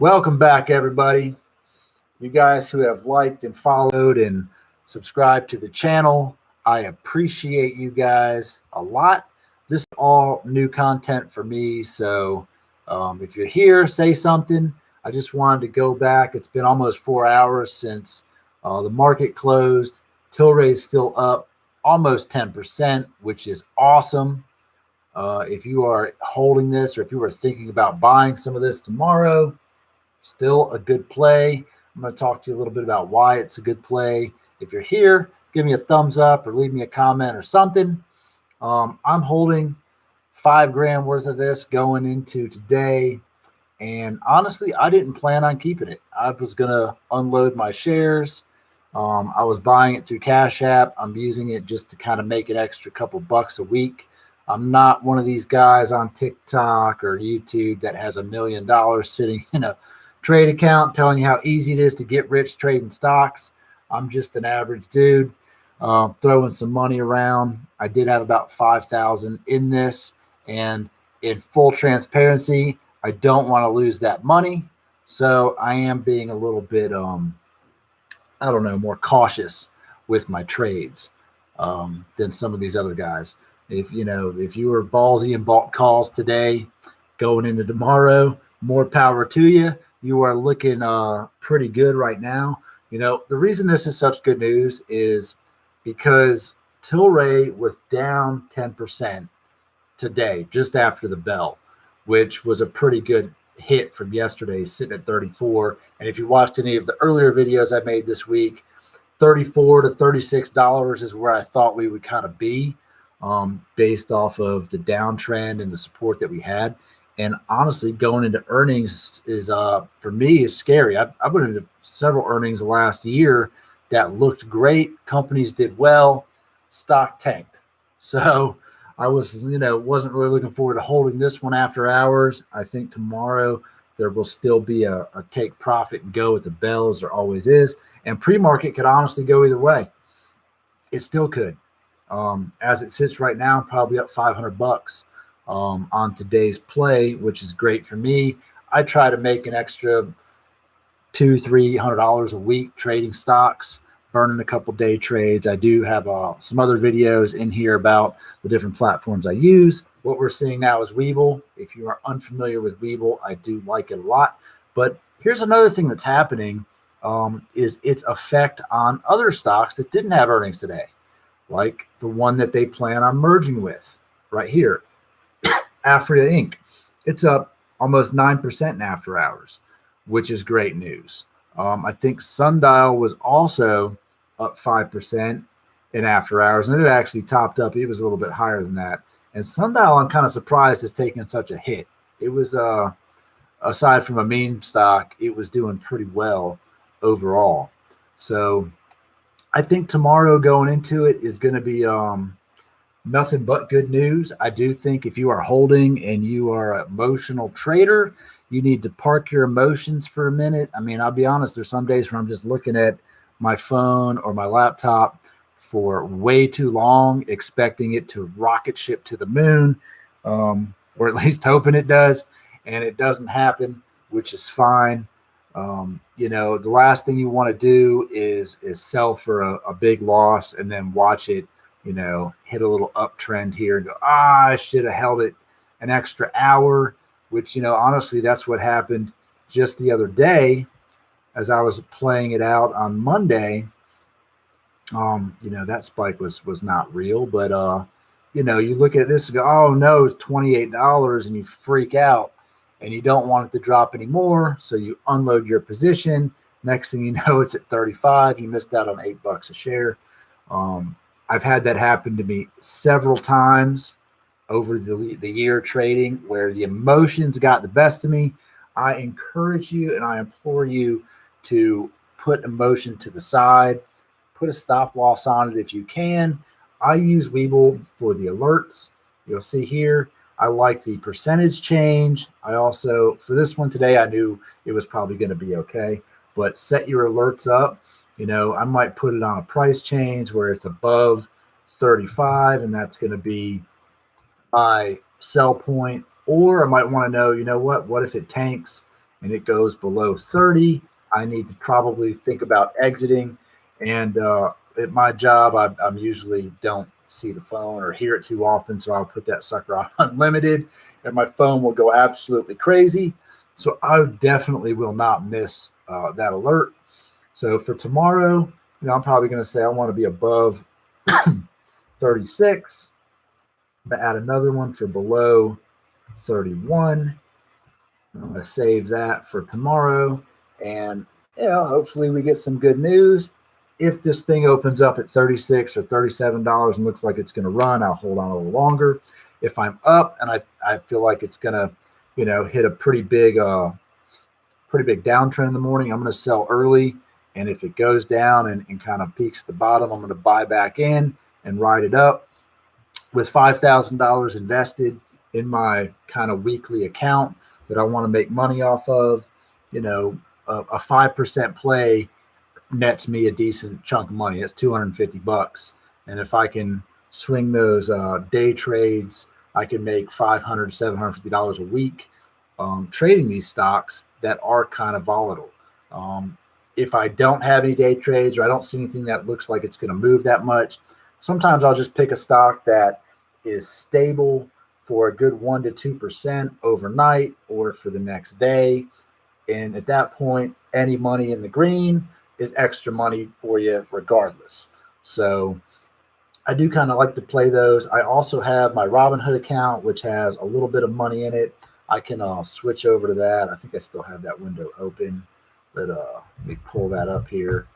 Welcome back, everybody. You guys who have liked and followed and subscribed to the channel, I appreciate you guys a lot. This is all new content for me, so if you're here, say something. I just wanted to go back. It's been almost 4 hours since the market closed. Tilray is still up almost 10%, which is awesome. If you are holding this or if you are thinking about buying some of this tomorrow, still a good play. I'm going to talk to you a little bit about why it's a good play. If you're here, give me a thumbs up or leave me a comment or something. I'm holding $5 grand worth of this going into today. And honestly, I didn't plan on keeping it. I was going to unload my shares. I was buying it through Cash App. I'm using it just to kind of make an extra couple bucks a week. I'm not one of these guys on TikTok or YouTube that has $1 million sitting in a trade account telling you how easy it is to get rich trading stocks. I'm just an average dude throwing some money around. I did have about 5,000 in this, and in full transparency, I don't want to lose that money. So I am being a little bit, I don't know, more cautious with my trades than some of these other guys. If you were ballsy and bought calls today going into tomorrow, more power to you. You are looking pretty good right now. The reason this is such good news is because Tilray was down 10% today, just after the bell, which was a pretty good hit from yesterday, sitting at 34. And if you watched any of the earlier videos I made this week, $34 to $36 is where I thought we would kind of be based off of the downtrend and the support that we had. And honestly, going into earnings is for me is scary. I've been into several earnings last year that looked great. Companies did well, stock tanked. So I wasn't really looking forward to holding this one after hours. I think tomorrow there will still be a take profit and go at the bell, as there always is. And pre-market could honestly go either way. It still could. As it sits right now, probably up $500 on today's play, which is great for me. I try to make an extra $200-300 a week trading stocks, burning a couple day trades. I do have some other videos in here about the different platforms I use. What we're seeing now is Webull. If you are unfamiliar with Webull, I do like it a lot. But here's another thing that's happening is its effect on other stocks that didn't have earnings today, like the one that they plan on merging with right here, Afria Inc. It's up almost 9% in after hours, which is great news. I think Sundial was also up 5% in after hours, and it actually topped up. It was a little bit higher than that. And Sundial, I'm kind of surprised has taken such a hit. It was, aside from a meme stock, it was doing pretty well overall. So I think tomorrow going into it is going to be nothing but good news. I do think if you are holding and you are an emotional trader, you need to park your emotions for a minute. I mean, I'll be honest, there's some days where I'm just looking at my phone or my laptop for way too long, expecting it to rocket ship to the moon, or at least hoping it does, and it doesn't happen, which is fine. The last thing you want to do is sell for a big loss and then watch it hit a little uptrend here and go, I should have held it an extra hour, which, honestly, that's what happened just the other day as I was playing it out on Monday. That spike was not real, but, you look at this and go, oh no, it's $28, and you freak out and you don't want it to drop anymore. So you unload your position. Next thing you know, it's at 35. You missed out on $8 a share. I've had that happen to me several times over the year trading where the emotions got the best of me. I encourage you and I implore you to put emotion to the side, put a stop loss on it if you can. I use Webull for the alerts. You'll see here, I like the percentage change. I also, for this one today, I knew it was probably going to be okay, but set your alerts up. I might put it on a price change where it's above 35, and that's going to be my sell point. Or I might want to know, what if it tanks and it goes below 30, I need to probably think about exiting. And at my job, I'm usually don't see the phone or hear it too often, so I'll put that sucker on unlimited, and my phone will go absolutely crazy. So I definitely will not miss that alert. So for tomorrow, I'm probably going to say I want to be above 36. I'm going to add another one for below 31. I'm going to save that for tomorrow. And hopefully we get some good news. If this thing opens up at $36 or $37 and looks like it's going to run, I'll hold on a little longer. If I'm up and I feel like it's going to, hit a pretty big downtrend in the morning, I'm going to sell early. And if it goes down and kind of peaks at the bottom, I'm going to buy back in and ride it up. With $5,000 invested in my kind of weekly account that I want to make money off of, a 5% play nets me a decent chunk of money. That's $250. And if I can swing those day trades, I can make $500, $750 a week trading these stocks that are kind of volatile. If I don't have any day trades or I don't see anything that looks like it's going to move that much, sometimes I'll just pick a stock that is stable for a good 1 to 2% overnight or for the next day. And at that point, any money in the green is extra money for you regardless. So I do kind of like to play those. I also have my Robinhood account, which has a little bit of money in it. I can switch over to that. I think I still have that window open, but let me pull that up here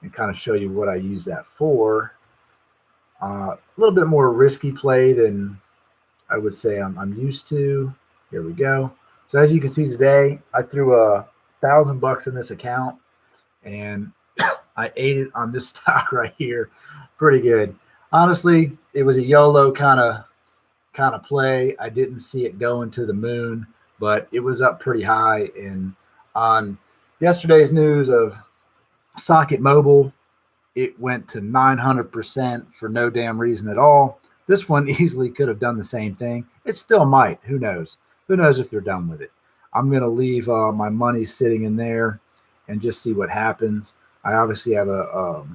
and kind of show you what I use that for. A little bit more risky play than I would say I'm used to. Here we go. So as you can see today, I threw $1,000 in this account, and I ate it on this stock right here, pretty good. Honestly, it was a YOLO kind of play. I didn't see it going to the moon, but it was up pretty high. And on yesterday's news of Socket Mobile, it went to 900% for no damn reason at all. This one easily could have done the same thing. It still might. Who knows? Who knows if they're done with it? I'm going to leave my money sitting in there and just see what happens. I obviously have a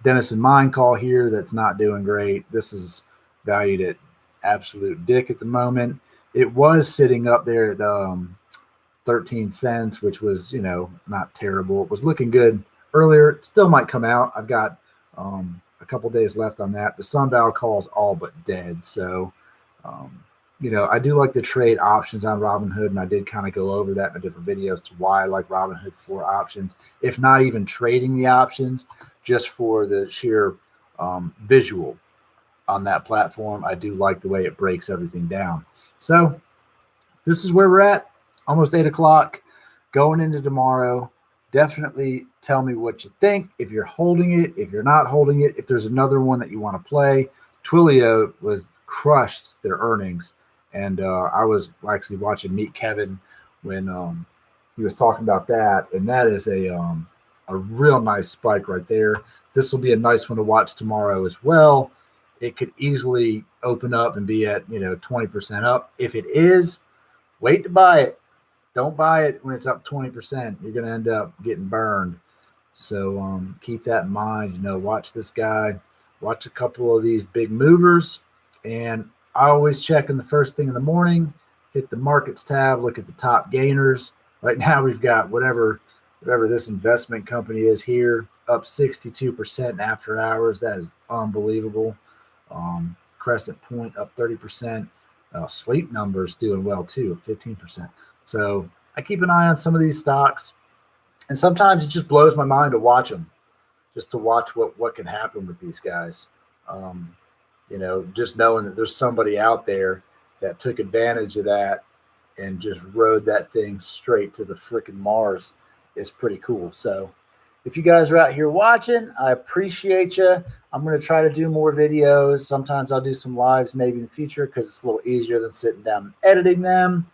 Denison Mine call here that's not doing great. This is valued at absolute dick at the moment. It was sitting up there at 13 cents, which was, not terrible. It was looking good earlier. It still might come out. I've got a couple days left on that. The Sundial call is all but dead. So, I do like to trade options on Robinhood, and I did kind of go over that in a different video as to why I like Robinhood for options, if not even trading the options, just for the sheer visual on that platform. I do like the way it breaks everything down. So this is where we're at, almost 8 o'clock, going into tomorrow. Definitely tell me what you think, if you're holding it, if you're not holding it, if there's another one that you want to play. Twilio was crushed their earnings. And I was actually watching Meet Kevin when he was talking about that. And that is a real nice spike right there. This will be a nice one to watch tomorrow as well. It could easily open up and be at 20% up. If it is, wait to buy it. Don't buy it when it's up 20%. You're going to end up getting burned. So keep that in mind. Watch this guy. Watch a couple of these big movers. And I always check in the first thing in the morning, hit the markets tab, look at the top gainers. Right now we've got whatever this investment company is here, up 62% in after hours. That is unbelievable. Crescent Point up 30%. Sleep Numbers doing well too, 15%. So I keep an eye on some of these stocks, and sometimes it just blows my mind to watch them, just to watch what can happen with these guys. Just knowing that there's somebody out there that took advantage of that and just rode that thing straight to the freaking Mars is pretty cool. So if you guys are out here watching, I appreciate you. I'm going to try to do more videos. Sometimes I'll do some lives maybe in the future because it's a little easier than sitting down and editing them.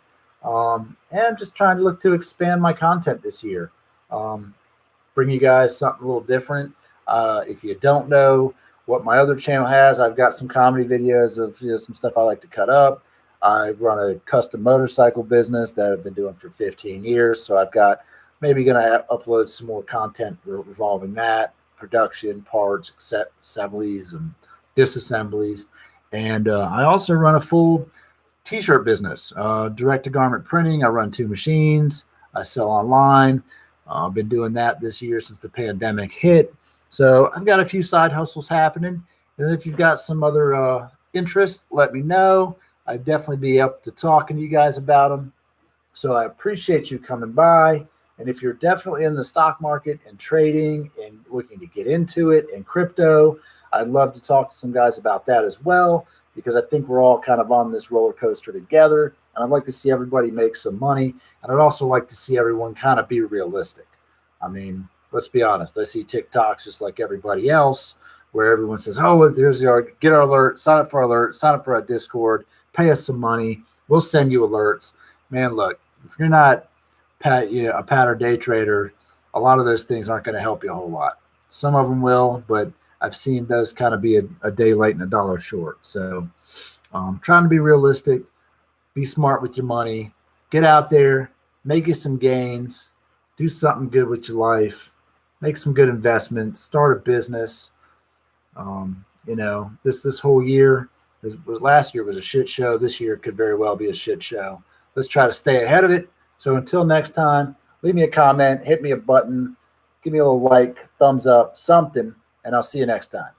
And I'm just trying to look to expand my content this year. Bring you guys something a little different. If you don't know what my other channel has, I've got some comedy videos of some stuff I like to cut up. I run a custom motorcycle business that I've been doing for 15 years. So I've got maybe going to upload some more content revolving that production, parts, assemblies, and disassemblies. And I also run a full t-shirt business, direct to garment printing. I run 2 machines. I sell online. I've been doing that this year since the pandemic hit. So I've got a few side hustles happening. And if you've got some other interest, let me know. I'd definitely be up to talking to you guys about them. So I appreciate you coming by. And if you're definitely in the stock market and trading and looking to get into it in crypto, I'd love to talk to some guys about that as well, because I think we're all kind of on this roller coaster together. And I'd like to see everybody make some money. And I'd also like to see everyone kind of be realistic. I mean, let's be honest. I see TikToks just like everybody else, where everyone says, oh, well, there's our, get our alert, sign up for our alert, sign up for our Discord, pay us some money. We'll send you alerts. Man, look, if you're not a pat or day trader, a lot of those things aren't going to help you a whole lot. Some of them will, but I've seen those kind of be a day late and a dollar short. So trying to be realistic, be smart with your money, get out there, make you some gains, do something good with your life, make some good investments, start a business. This whole year, last year was a shit show. This year could very well be a shit show. Let's try to stay ahead of it. So until next time, leave me a comment, hit me a button, give me a little like, thumbs up, something, and I'll see you next time.